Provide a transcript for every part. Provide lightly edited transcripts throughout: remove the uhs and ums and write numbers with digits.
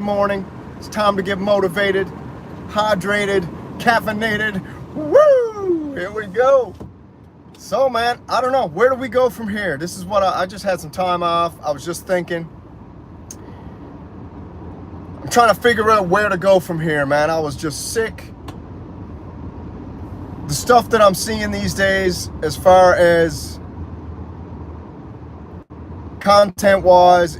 morning. It's time to get motivated, hydrated, caffeinated. Woo! Here we go. So, man, I don't know. Where do we go from here? This is what I just had some time off. I was just thinking. I'm trying to figure out where to go from here, man. I was just sick. The stuff that I'm seeing these days, as far as content-wise,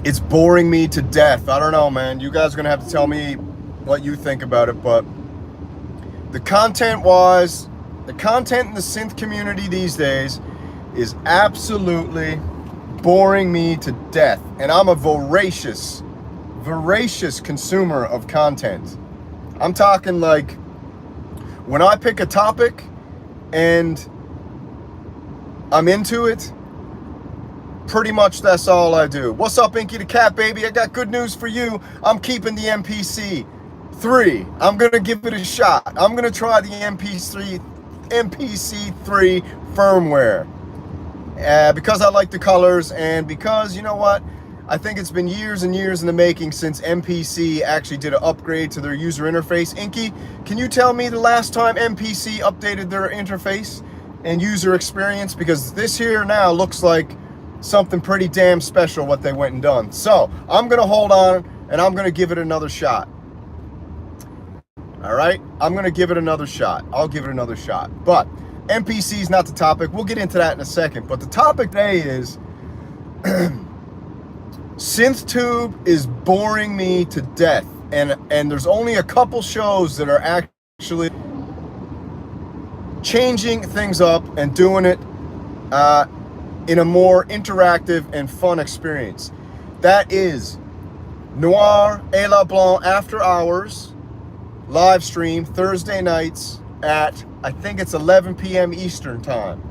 it's boring me to death. I don't know, man. You guys are gonna have to tell me what you think about it, but the content-wise, the content in the synth community these days is absolutely boring me to death. And I'm a voracious consumer of content. I'm talking like, when I pick a topic and I'm into it, pretty much that's all I do. What's up, Inky the Cat Baby? I got good news for you. I'm keeping the MPC 3. I'm gonna give it a shot. I'm gonna try the MPC 3 firmware. Because I like the colors, and because, you know what, I think it's been years and years in the making since MPC actually did an upgrade to their user interface. Inky, can you tell me the last time MPC updated their interface and user experience? Because this here now looks like something pretty damn special what they went and done. So I'm gonna hold on and I'm gonna give it another shot. All right, I'm gonna give it another shot. I'll give it another shot. But MPC is not the topic. We'll get into that in a second. But the topic today is SynthTube is boring me to death, and there's only a couple shows that are actually changing things up and doing it in a more interactive and fun experience. That is Noir et La Blanc After Hours live stream Thursday nights at, I think it's 11 p.m. Eastern time.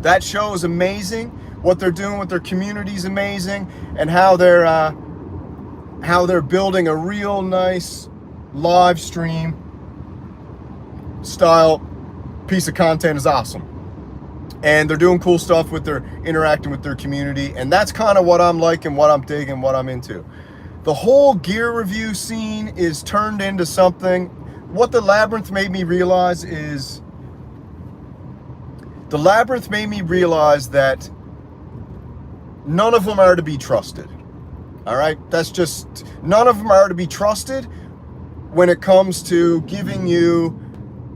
That show is amazing. What they're doing with their community is amazing, and how they're building a real nice live stream style piece of content is awesome. And they're doing cool stuff with their interacting with their community, and that's kind of what I'm liking, what I'm digging, what I'm into. The whole gear review scene is turned into something. What the Labyrinth made me realize is, the Labyrinth made me realize that none of them are to be trusted. All right, that's just, none of them are to be trusted when it comes to giving you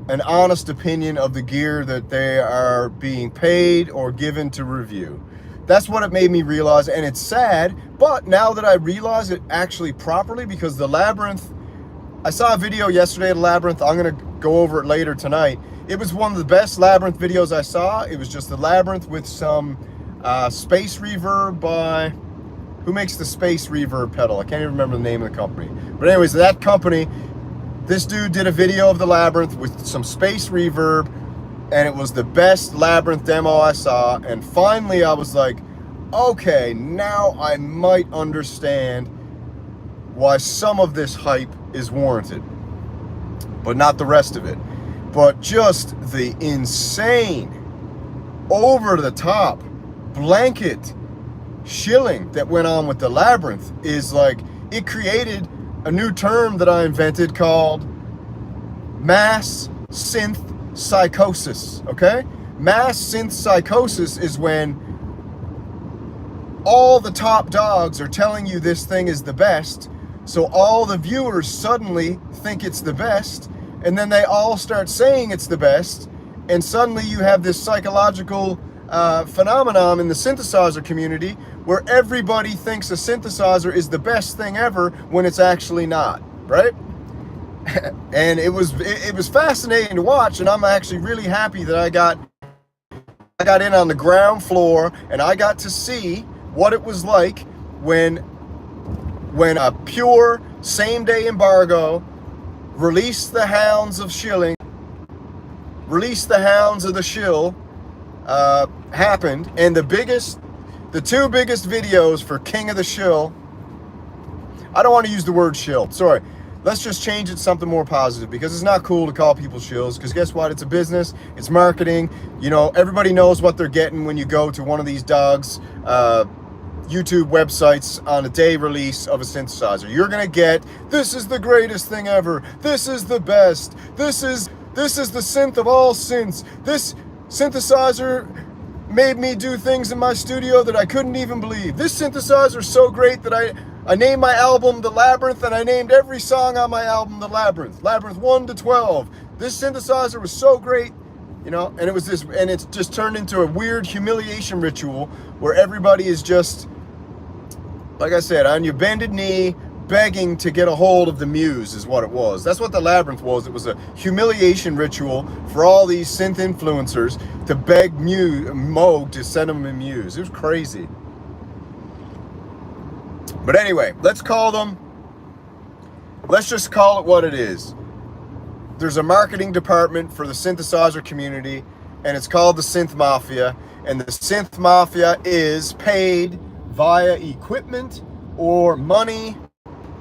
an honest opinion of the gear that they are being paid or given to review. That's what it made me realize, and it's sad, but now that I realize it actually properly, because the Labyrinth, I saw a video yesterday of Labyrinth. I'm gonna go over it later tonight. It was one of the best Labyrinth videos I saw. It was just the Labyrinth with some space reverb by, who makes the space reverb pedal? I can't even remember the name of the company. But anyways, that company, this dude did a video of the Labyrinth with some space reverb, and it was the best Labyrinth demo I saw. And finally I was like, okay, now I might understand why some of this hype is warranted, but not the rest of it. But just the insane, over the top, blanket shilling that went on with the Labyrinth is like, it created a new term that I invented called mass synth psychosis. Okay, mass synth psychosis is when all the top dogs are telling you this thing is the best, so all the viewers suddenly think it's the best, and then they all start saying it's the best, and suddenly you have this psychological phenomenon in the synthesizer community where everybody thinks a synthesizer is the best thing ever when it's actually not, right? And it was fascinating to watch, and I'm actually really happy that I got in on the ground floor, and I got to see what it was like when a pure same-day embargo released the hounds of shilling, released the hounds of the shill, happened, and the two biggest videos for King of the Shill, I don't want to use the word shill, sorry, let's just change it to something more positive, because it's not cool to call people shills, because guess what? It's a business, it's marketing. You know, everybody knows what they're getting when you go to one of these dogs YouTube websites on a day release of a synthesizer. You're gonna get, this is the greatest thing ever, this is the best, this is the synth of all synths, this synthesizer made me do things in my studio that I couldn't even believe. This synthesizer is so great that I named my album The Labyrinth, and I named every song on my album The Labyrinth. Labyrinth 1 to 12. This synthesizer was so great, you know, and it's just turned into a weird humiliation ritual where everybody is just, like I said, on your bended knee, begging to get a hold of the muse is what it was. That's what the Labyrinth was. It was a humiliation ritual for all these synth influencers to beg MOOG to send them a muse. It was crazy. But anyway, let's just call it what it is. There's a marketing department for the synthesizer community, and it's called the Synth Mafia, and the Synth Mafia is paid via equipment or money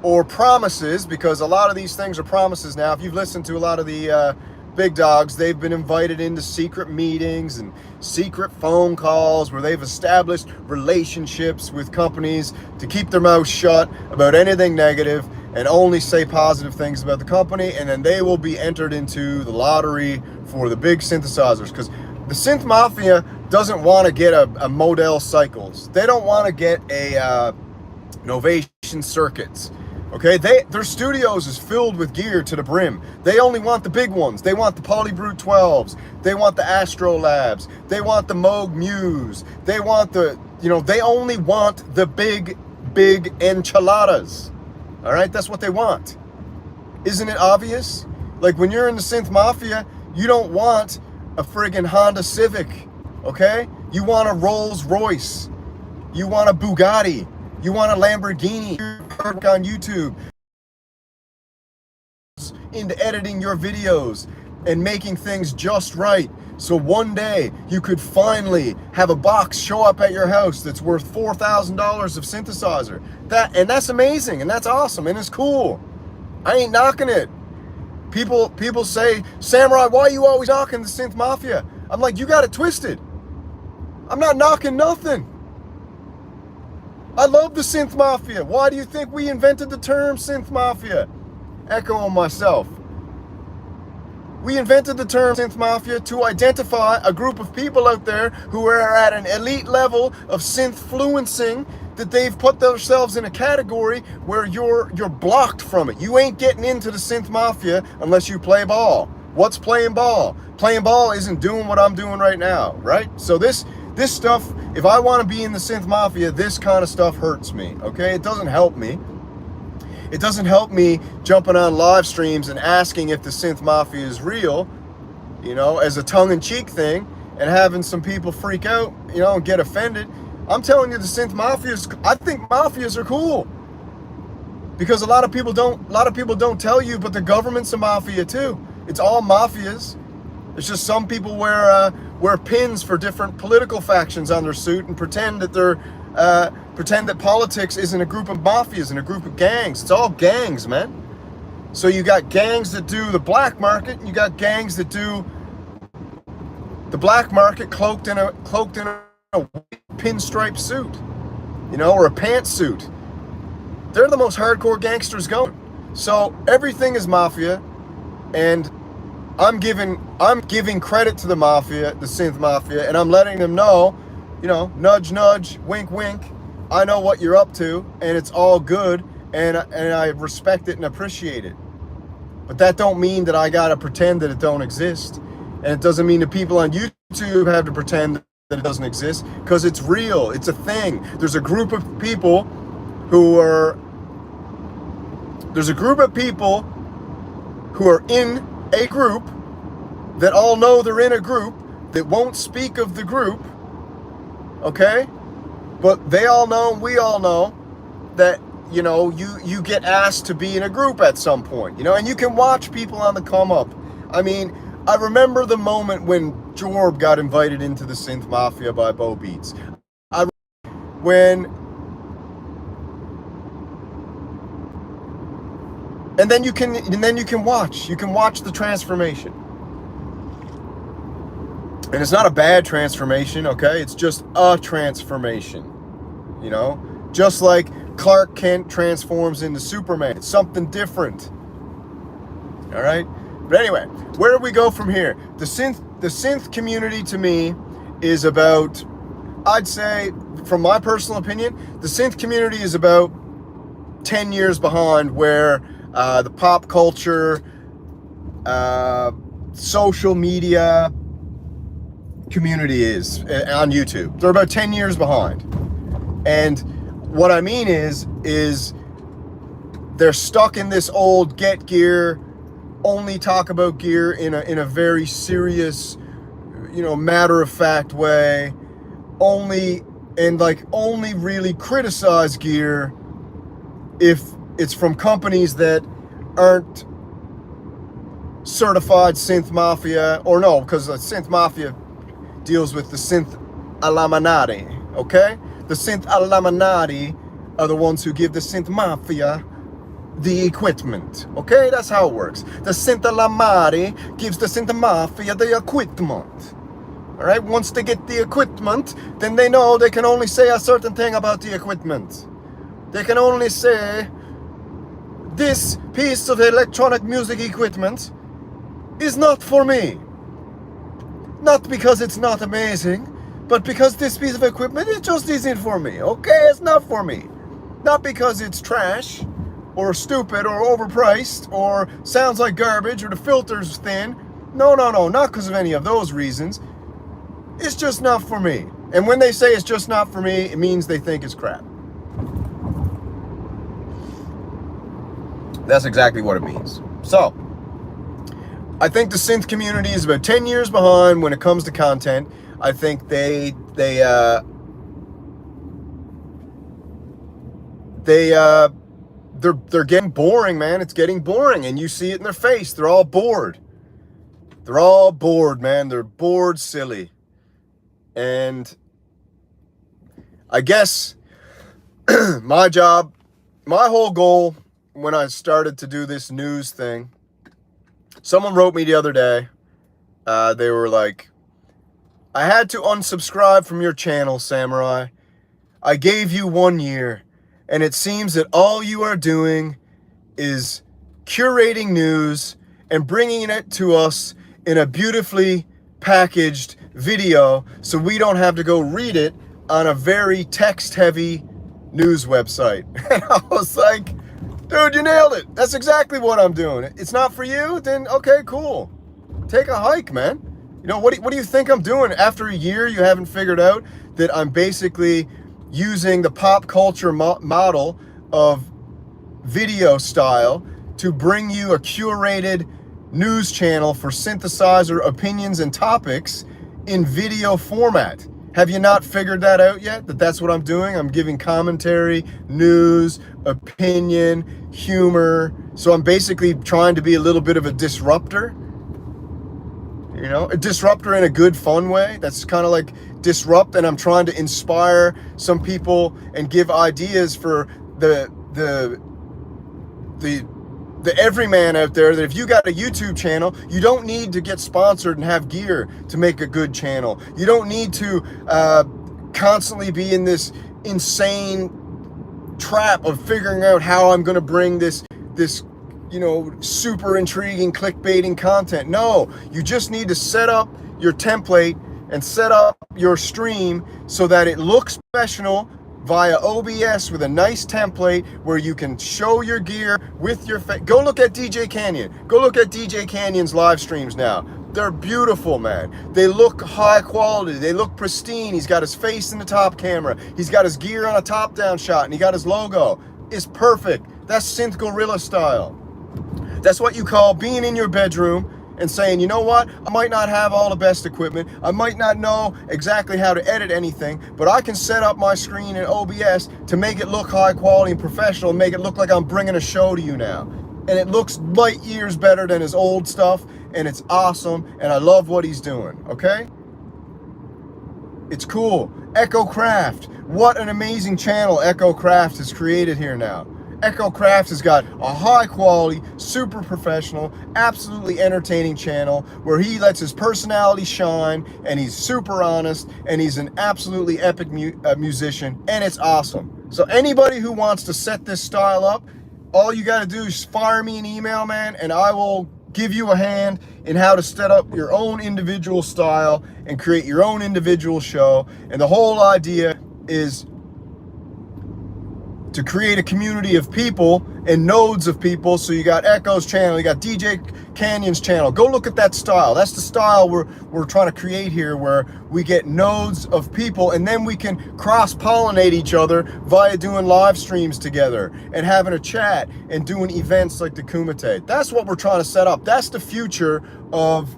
or promises, because a lot of these things are promises now. If you've listened to a lot of the big dogs, they've been invited into secret meetings and secret phone calls where they've established relationships with companies to keep their mouth shut about anything negative and only say positive things about the company, and then they will be entered into the lottery for the big synthesizers. Because the Synth Mafia doesn't want to get a Model Cycles. They don't want to get a Novation Circuits. Okay, their studios is filled with gear to the brim. They only want the big ones. They want the Polybrute 12s. They want the Astro Labs. They want the MOOG Muse. They want the, you know, they only want the big enchiladas. All right, that's what they want. Isn't it obvious? Like, when you're in the Synth Mafia, you don't want a friggin' Honda Civic, okay? You want a Rolls Royce. You want a Bugatti. You want a Lamborghini. Work on YouTube into editing your videos and making things just right, so one day you could finally have a box show up at your house that's worth $4,000 of synthesizer. That's amazing, and that's awesome, and it's cool. I ain't knocking it. People say, Samurai, why are you always knocking the Synth Mafia? I'm like, you got it twisted. I'm not knocking nothing. I love the Synth Mafia. Why do you think we invented the term Synth Mafia? Echoing myself. We invented the term Synth Mafia to identify a group of people out there who are at an elite level of synth fluencing, that they've put themselves in a category where you're blocked from it. You ain't getting into the Synth Mafia unless you play ball. What's playing ball? Playing ball isn't doing what I'm doing right now, right? So this stuff, if I want to be in the Synth Mafia, this kind of stuff hurts me, okay? It doesn't help me. It doesn't help me jumping on live streams and asking if the Synth Mafia is real, you know, as a tongue-in-cheek thing, and having some people freak out, you know, and get offended. I'm telling you, the Synth Mafias, I think mafias are cool. Because a lot of people don't tell you, but the government's a mafia too. It's all mafias. It's just some people wear pins for different political factions on their suit and pretend that politics isn't a group of mafias and a group of gangs. It's all gangs, man. So you got gangs that do the black market, and you got gangs that do the black market cloaked in a pinstripe suit, you know, or a pantsuit. They're the most hardcore gangsters going. So everything is mafia, and I'm giving credit to the mafia, the Synth Mafia, and I'm letting them know, you know, nudge, nudge, wink, wink. I know what you're up to, and it's all good, and I respect it and appreciate it. But that don't mean that I gotta pretend that it don't exist, and it doesn't mean that people on YouTube have to pretend that it doesn't exist, because it's real. It's a thing. There's a group of people who are in a group that all know they're in a group, that won't speak of the group, okay? But they all know, we all know, that, you know, you get asked to be in a group at some point, you know, and you can watch people on the come up. I mean, I remember the moment when Jorb got invited into the Synth Mafia by Bo Beats. And then you can watch the transformation. And it's not a bad transformation, okay? It's just a transformation, you know? Just like Clark Kent transforms into Superman. It's something different, all right? But anyway, where do we go from here? The synth community to me is about, I'd say, from my personal opinion, the synth community is about 10 years behind where the pop culture, social media community is on YouTube. They're about 10 years behind. And what I mean is they're stuck in this old get gear, only talk about gear in a very serious, you know, matter-of-fact way, only really criticize gear if it's from companies that aren't certified synth mafia, or no, because the synth mafia deals with the synth Illuminati, okay? The synth Illuminati are the ones who give the synth mafia the equipment, okay? That's how it works. The synth Illuminati gives the synth mafia the equipment, all right? Once they get the equipment, then they know they can only say a certain thing about the equipment. They can only say, this piece of electronic music equipment is not for me. Not because it's not amazing, but because this piece of equipment, it just isn't for me, okay? It's not for me. Not because it's trash, or stupid, or overpriced, or sounds like garbage, or the filter's thin. No, not because of any of those reasons. It's just not for me. And when they say it's just not for me, it means they think it's crap. That's exactly what it means. So, I think the synth community is about 10 years behind when it comes to content. I think they're getting boring, man. It's getting boring, and you see it in their face. They're all bored. They're all bored, man. They're bored silly. And I guess my whole goal when I started to do this news thing, someone wrote me the other day. They were like, I had to unsubscribe from your channel, Samurai. I gave you 1 year, and it seems that all you are doing is curating news and bringing it to us in a beautifully packaged video so we don't have to go read it on a very text-heavy news website. And I was like, dude, you nailed it. That's exactly what I'm doing. It's not for you? Then okay, cool. Take a hike, man. You know, what do you think I'm doing? After a year, you haven't figured out that I'm basically using the pop culture model of video style to bring you a curated news channel for synthesizer opinions and topics in video format. Have you not figured that out yet? That's what I'm doing? I'm giving commentary, news, opinion, humor. So I'm basically trying to be a little bit of a disruptor. You know, a disruptor in a good, fun way. That's kind of like disrupt, and I'm trying to inspire some people and give ideas for the everyman out there, that if you got a YouTube channel, you don't need to get sponsored and have gear to make a good channel. You don't need to constantly be in this insane trap of figuring out how I'm going to bring this you know, super intriguing clickbaiting content. No, you just need to set up your template and set up your stream so that it looks professional via OBS with a nice template where you can show your gear with your face. Go look at DJ Canyon. Go look at DJ Canyon's live streams now. They're beautiful, man. They look high quality. They look pristine. He's got his face in the top camera. He's got his gear on a top-down shot, and he got his logo. It's perfect. That's synth gorilla style. That's what you call being in your bedroom and saying, you know what, I might not have all the best equipment, I might not know exactly how to edit anything, but I can set up my screen in OBS to make it look high quality and professional, and make it look like I'm bringing a show to you now. And it looks light years better than his old stuff, and it's awesome, and I love what he's doing, okay? It's cool. Echo Craft. What an amazing channel Echo Craft has created here now. Echo Craft has got a high quality, super professional, absolutely entertaining channel where he lets his personality shine, and he's super honest, and he's an absolutely epic musician, and it's awesome. So anybody who wants to set this style up, all you got to do is fire me an email, man, and I will give you a hand in how to set up your own individual style and create your own individual show. And the whole idea is to create a community of people and nodes of people. So you got Echo's channel, you got DJ Canyon's channel. Go look at that style. That's the style we're trying to create here, where we get nodes of people, and then we can cross-pollinate each other via doing live streams together and having a chat and doing events like the Kumite. That's what we're trying to set up. That's the future of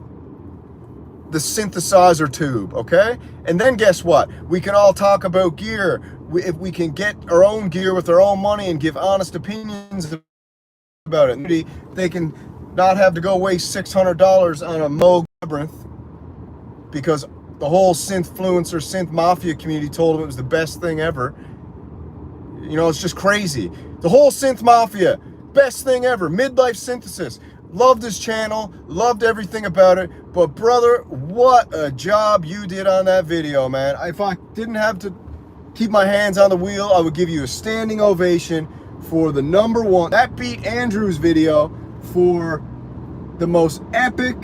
the synthesizer tube, okay? And then guess what? We can all talk about gear. If we can get our own gear with our own money and give honest opinions about it, they can not have to go waste $600 on a MOOG Labyrinth because the whole synthfluencer, synth mafia community told them it was the best thing ever. You know, it's just crazy. The whole synth mafia, best thing ever. Midlife Synthesis. Loved his channel, loved everything about it. But brother, what a job you did on that video, man. If I didn't have to keep my hands on the wheel, I would give you a standing ovation for the #1. That beat Andrew's video for the most epic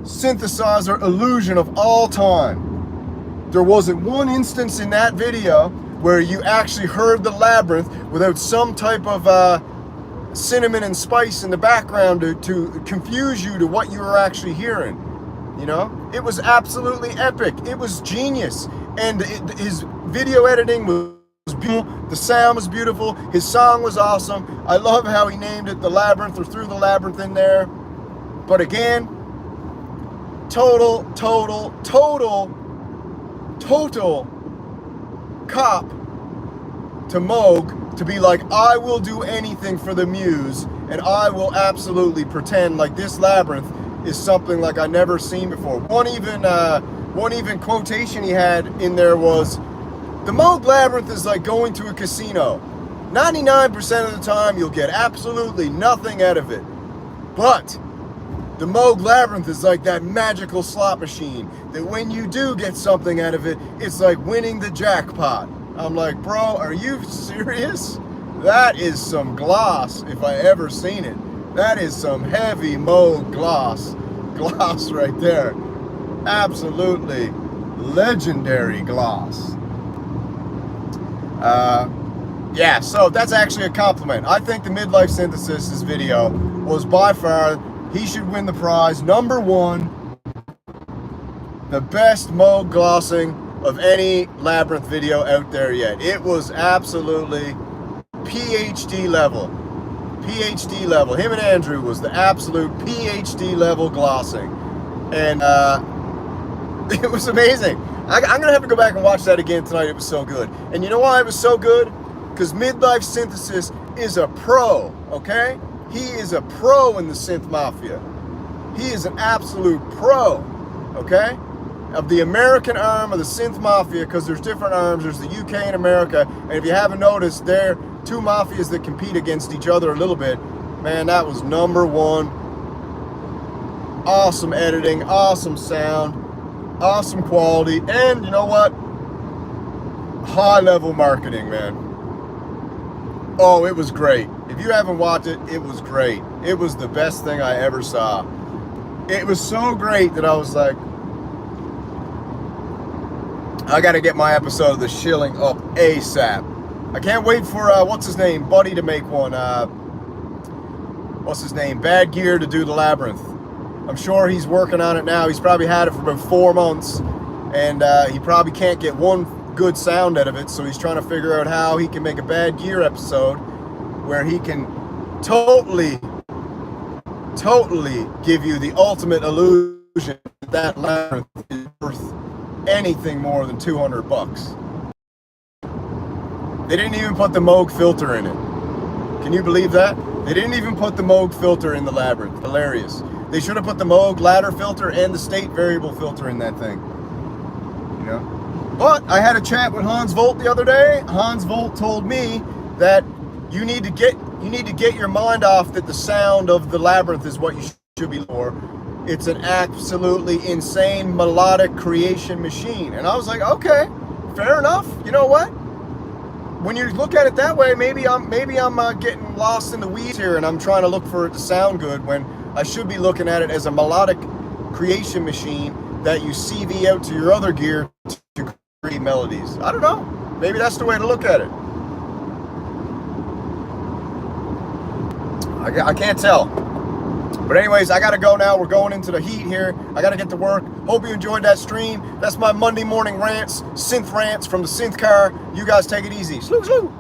synthesizer illusion of all time. There wasn't one instance in that video where you actually heard the Labyrinth without some type of cinnamon and spice in the background to confuse you to what you were actually hearing. You know, it was absolutely epic. It was genius. And his video editing was beautiful. The sound was beautiful. His song was awesome. I love how he named it The Labyrinth, or threw the Labyrinth in there. But again, total cop to MOOG to be like, I will do anything for the muse, and I will absolutely pretend like this Labyrinth is something like I never seen before. One even quotation he had in there was, the MOOG Labyrinth is like going to a casino. 99% of the time you'll get absolutely nothing out of it. But the MOOG Labyrinth is like that magical slot machine that when you do get something out of it, it's like winning the jackpot. I'm like, bro, are you serious? That is some gloss if I ever seen it. That is some heavy MOOG gloss right there. Absolutely legendary gloss. Yeah, so that's actually a compliment. I think the Midlife Synthesis video was by far, he should win the prize. #1, the best MOOG glossing of any Labyrinth video out there yet. It was absolutely PhD level. PhD level. Him and Andrew was the absolute PhD level glossing. And it was amazing. I'm going to have to go back and watch that again tonight. It was so good. And you know why it was so good? Because Midlife Synthesis is a pro, okay? He is a pro in the synth mafia. He is an absolute pro, okay? Of the American arm of the synth mafia, because there's different arms. There's the UK and America. And if you haven't noticed, they're two mafias that compete against each other a little bit. Man, that was #1. Awesome editing, awesome sound, awesome quality, and you know what? High level marketing, man. Oh, it was great. If you haven't watched it, it was great. It was the best thing I ever saw. It was so great that I was like, I gotta get my episode of The Shilling up ASAP. I can't wait for, what's his name, Buddy, to make one. What's his name? Bad Gear to do the Labyrinth. I'm sure he's working on it now. He's probably had it for about 4 months, and he probably can't get one good sound out of it, so he's trying to figure out how he can make a Bad Gear episode where he can totally give you the ultimate illusion that Labyrinth is worth anything more than $200. They didn't even put the MOOG filter in it. Can you believe that? They didn't even put the MOOG filter in the Labyrinth. Hilarious. They should have put the MOOG ladder filter and the state variable filter in that thing. You know? But I had a chat with Hans Volt the other day. Hans Volt told me that You need to get your mind off that the sound of the Labyrinth is what you should be for. It's an absolutely insane melodic creation machine. And I was like, okay, fair enough. You know what? When you look at it that way, maybe I'm getting lost in the weeds here, and I'm trying to look for it to sound good when I should be looking at it as a melodic creation machine that you CV out to your other gear to create melodies. I don't know. Maybe that's the way to look at it. I can't tell. But anyways, I gotta go now. We're going into the heat here. I gotta get to work. Hope you enjoyed that stream. That's my Monday morning rants, synth rants from the synth car. You guys take it easy. Sloo, sloo.